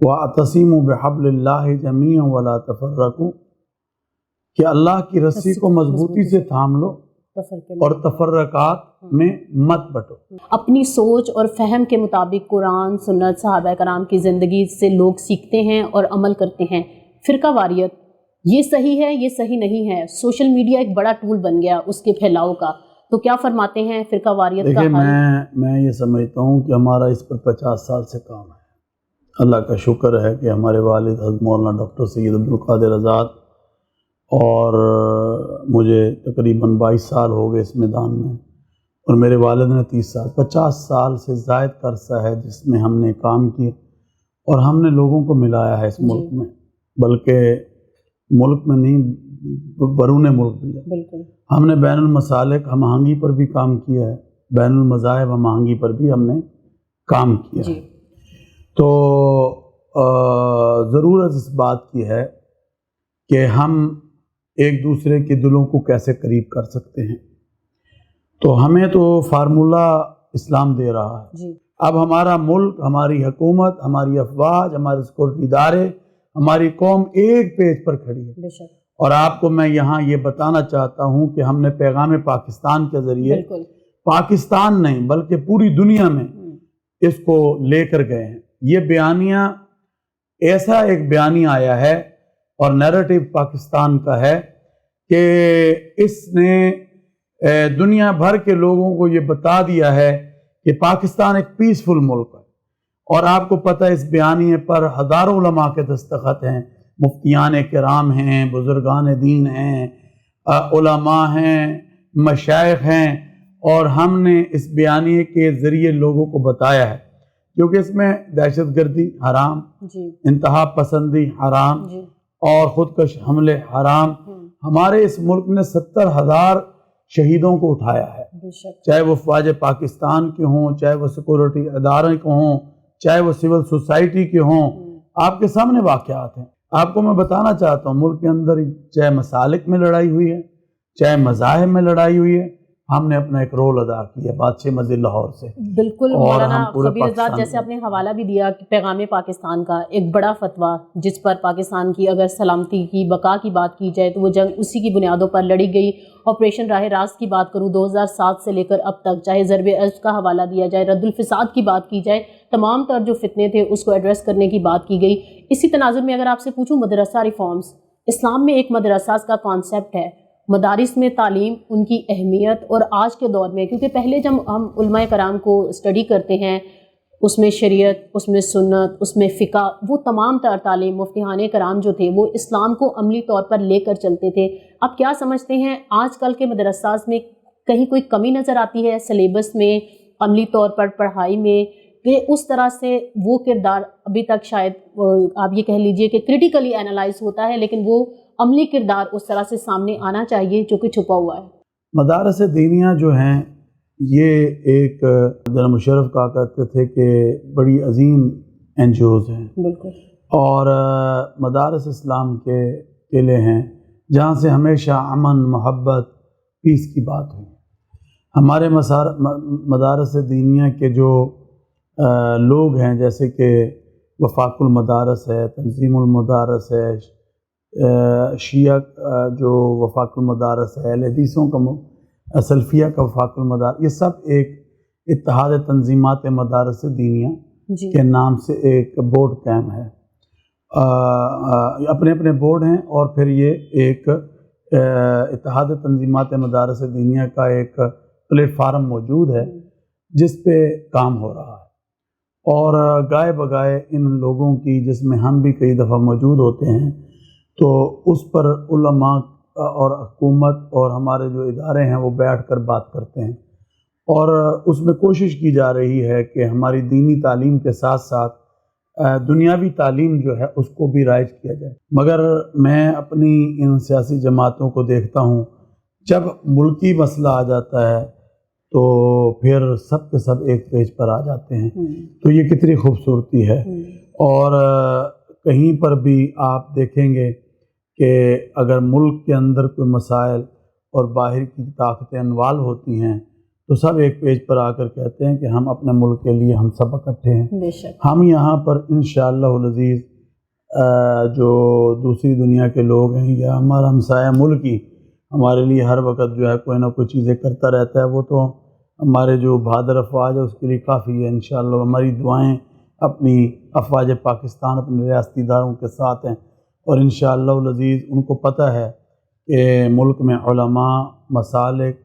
وَاعْتَصِمُوا بِحَبْلِ اللَّهِ جَمِيعًا وَلَا تَفَرَّقُوا، کہ اللہ کی رسی کو مضبوطی سے تھام لو اور تفرقات میں مت بٹو۔ اپنی سوچ اور فہم کے مطابق قرآن، سنت، صحابہ کرام کی زندگی سے لوگ سیکھتے ہیں اور عمل کرتے ہیں۔ فرقہ واریت یہ صحیح ہے، یہ صحیح نہیں ہے، سوشل میڈیا ایک بڑا ٹول بن گیا اس کے پھیلاؤ کا، تو کیا فرماتے ہیں فرقہ واریت کا دیکھیں، حل؟ میں یہ سمجھتا ہوں کہ ہمارا اس پر 50 سال سے کام ہے۔ اللہ کا شکر ہے کہ ہمارے والد حضرت مولانا ڈاکٹر سید عبدالقادر آزاد، اور مجھے تقریباً 22 سال ہو گئے اس میدان میں، اور میرے والد نے 30 سال، 50 سال سے زائد کا عرصہ ہے جس میں ہم نے کام کیا، اور ہم نے لوگوں کو ملایا ہے اس ملک میں، بلکہ ملک میں نہیں، بیرون ملک بھی۔ بالکل، ہم نے بین المسالک ہم آہنگی پر بھی کام کیا ہے، بین المذاہب ہم آہنگی پر بھی ہم نے کام کیا ہے۔ تو ضرورت اس بات کی ہے کہ ہم ایک دوسرے کے دلوں کو کیسے قریب کر سکتے ہیں، تو ہمیں تو فارمولہ اسلام دے رہا ہے۔ اب ہمارا ملک، ہماری حکومت، ہماری افواج، ہمارے سیکورٹی ادارے، ہماری قوم ایک پیج پر کھڑی ہے، اور آپ کو میں یہاں یہ بتانا چاہتا ہوں کہ ہم نے پیغام پاکستان کے ذریعے پاکستان نہیں بلکہ پوری دنیا میں اس کو لے کر گئے ہیں۔ یہ بیانیہ ایسا ایک بیانیہ آیا ہے اور نیریٹو پاکستان کا ہے کہ اس نے دنیا بھر کے لوگوں کو یہ بتا دیا ہے کہ پاکستان ایک پیسفل ملک ہے، اور آپ کو پتہ ہے اس بیانیے پر ہزاروں علماء کے دستخط ہیں، مفتیان کرام ہیں، بزرگان دین ہیں، علماء ہیں، مشائخ ہیں، اور ہم نے اس بیانیے کے ذریعے لوگوں کو بتایا ہے، کیونکہ اس میں دہشت گردی حرام، انتہا پسندی حرام، اور خودکش حملے حرام۔ ہمارے اس ملک نے 70,000 شہیدوں کو اٹھایا ہے، چاہے وہ فوج پاکستان کے ہوں، چاہے وہ سیکورٹی ادارے کے ہوں، چاہے وہ سول سوسائٹی کے ہوں۔ آپ کے سامنے واقعات ہیں۔ آپ کو میں بتانا چاہتا ہوں، ملک کے اندر چاہے مسالک میں لڑائی ہوئی ہے، چاہے مذاہب میں لڑائی ہوئی ہے، ہم نے اپنا ایک رول ادا کیا بادشاہ مسجد لاہور سے۔ بالکل مولانا خبیر آزاد، جیسے آپ نے حوالہ بھی دیا کہ پیغام پاکستان کا ایک بڑا فتویٰ جس پر پاکستان کی اگر سلامتی کی بقا کی بات کی جائے تو وہ جنگ اسی کی بنیادوں پر لڑی گئی۔ آپریشن راہ راست کی بات کروں 2007 سے لے کر اب تک، چاہے ضرب ارض کا حوالہ دیا جائے، رد الفساد کی بات کی جائے، تمام تر جو فتنے تھے اس کو ایڈریس کرنے کی بات کی گئی۔ اسی تناظر میں اگر آپ سے پوچھوں مدرسہ ریفارمز، اسلام میں ایک مدرسہ کا کانسیپٹ ہے، مدارس میں تعلیم، ان کی اہمیت، اور آج کے دور میں، کیونکہ پہلے جب ہم علماء کرام کو اسٹڈی کرتے ہیں اس میں شریعت، اس میں سنت، اس میں فقہ، وہ تمام تر تعلیم مفتیان کرام جو تھے وہ اسلام کو عملی طور پر لے کر چلتے تھے۔ آپ کیا سمجھتے ہیں آج کل کے مدرسات میں کہیں کوئی کمی نظر آتی ہے سلیبس میں، عملی طور پر پڑھائی میں، کہ اس طرح سے وہ کردار ابھی تک شاید آپ یہ کہہ لیجئے کہ کریٹیکلی اینالائز ہوتا ہے، لیکن وہ عملی کردار اس طرح سے سامنے آنا چاہیے جو کہ چھپا ہوا ہے؟ مدارس دینیہ جو ہیں یہ ایک جناب مشرف کہا کرتے تھے کہ بڑی عظیم NGOs ہیں، بالکل، اور مدارس اسلام کے قلعے ہیں جہاں سے ہمیشہ امن، محبت، پیس کی بات ہوئی۔ ہمارے مدارس دینیہ کے جو لوگ ہیں، جیسے کہ وفاق المدارس ہے، تنظیم المدارس ہے، شیعہ جو وفاق المدارس ہے، اہل حدیثوں کا سلفیہ کا وفاق المدارس، یہ سب ایک اتحاد تنظیمات مدارس دینیہ کے نام سے ایک بورڈ قائم ہے۔ اپنے اپنے بورڈ ہیں، اور پھر یہ ایک اتحاد تنظیمات مدارس دینیہ کا ایک پلیٹ فارم موجود ہے جس پہ کام ہو رہا ہے، اور گائے بگائے ان لوگوں کی، جس میں ہم بھی کئی دفعہ موجود ہوتے ہیں، تو اس پر علماء اور حکومت اور ہمارے جو ادارے ہیں وہ بیٹھ کر بات کرتے ہیں، اور اس میں کوشش کی جا رہی ہے کہ ہماری دینی تعلیم کے ساتھ ساتھ دنیاوی تعلیم جو ہے اس کو بھی رائج کیا جائے۔ مگر میں اپنی ان سیاسی جماعتوں کو دیکھتا ہوں، جب ملکی مسئلہ آ جاتا ہے تو پھر سب کے سب ایک پیج پر آ جاتے ہیں، تو یہ کتنی خوبصورتی ہے۔ اور کہیں پر بھی آپ دیکھیں گے کہ اگر ملک کے اندر کوئی مسائل اور باہر کی طاقتیں انوالو ہوتی ہیں تو سب ایک پیج پر آ کر کہتے ہیں کہ ہم اپنے ملک کے لیے ہم سب اکٹھے ہیں. بے شک. ہم یہاں پر انشاءاللہ العزیز جو دوسری دنیا کے لوگ ہیں یا ہمارا ہمسایہ ملک ہی ہمارے لیے ہر وقت جو ہے کوئی نہ کوئی چیزیں کرتا رہتا ہے، وہ تو ہمارے جو بہادر افواج ہے اس کے لیے کافی ہے. انشاءاللہ ہماری دعائیں اپنی افواج پاکستان اپنے ریاستی اداروں کے ساتھ ہیں، اور انشاءاللہ العزیز ان کو پتہ ہے کہ ملک میں علماء، مسالک،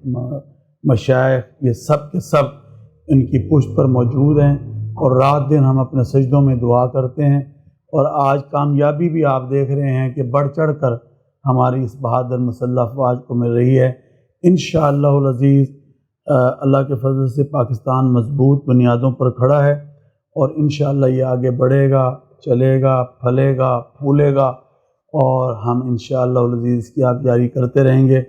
مشائخ یہ سب کے سب ان کی پشت پر موجود ہیں، اور رات دن ہم اپنے سجدوں میں دعا کرتے ہیں. اور آج کامیابی بھی آپ دیکھ رہے ہیں کہ بڑھ چڑھ کر ہماری اس بہادر مسلح افواج کو مل رہی ہے. انشاءاللہ العزیز اللہ کے فضل سے پاکستان مضبوط بنیادوں پر کھڑا ہے، اور انشاءاللہ یہ آگے بڑھے گا، چلے گا، پھلے گا، پھولے گا، اور ہم انشاءاللہ العزیز اس کی آبیاری کرتے رہیں گے.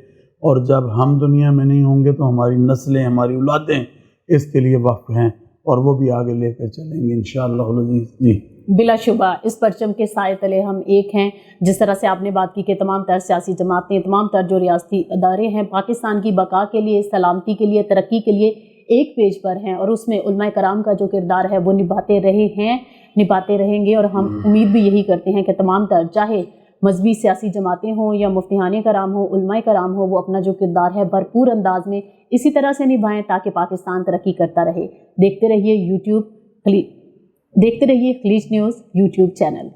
اور جب ہم دنیا میں نہیں ہوں گے تو ہماری نسلیں، ہماری اولادیں اس کے لیے وقف ہیں، اور وہ بھی آگے لے کر چلیں گے انشاءاللہ العزیز. جی بلا شبہ اس پرچم کے سائے تلے ہم ایک ہیں. جس طرح سے آپ نے بات کی کہ تمام تر سیاسی جماعتیں، تمام تر جو ریاستی ادارے ہیں پاکستان کی بقا کے لیے، سلامتی کے لیے، ترقی کے لیے ایک پیج پر ہیں، اور اس میں علماء کرام کا جو کردار ہے وہ نبھاتے رہے ہیں، نبھاتے رہیں گے. اور ہم امید بھی یہی کرتے ہیں کہ تمام تر چاہے مذہبی سیاسی جماعتیں ہوں یا مفتیان کرام ہوں، علماء کرام ہوں، وہ اپنا جو کردار ہے بھرپور انداز میں اسی طرح سے نبھائیں تاکہ پاکستان ترقی کرتا رہے. دیکھتے رہیے خلیج نیوز یوٹیوب چینل.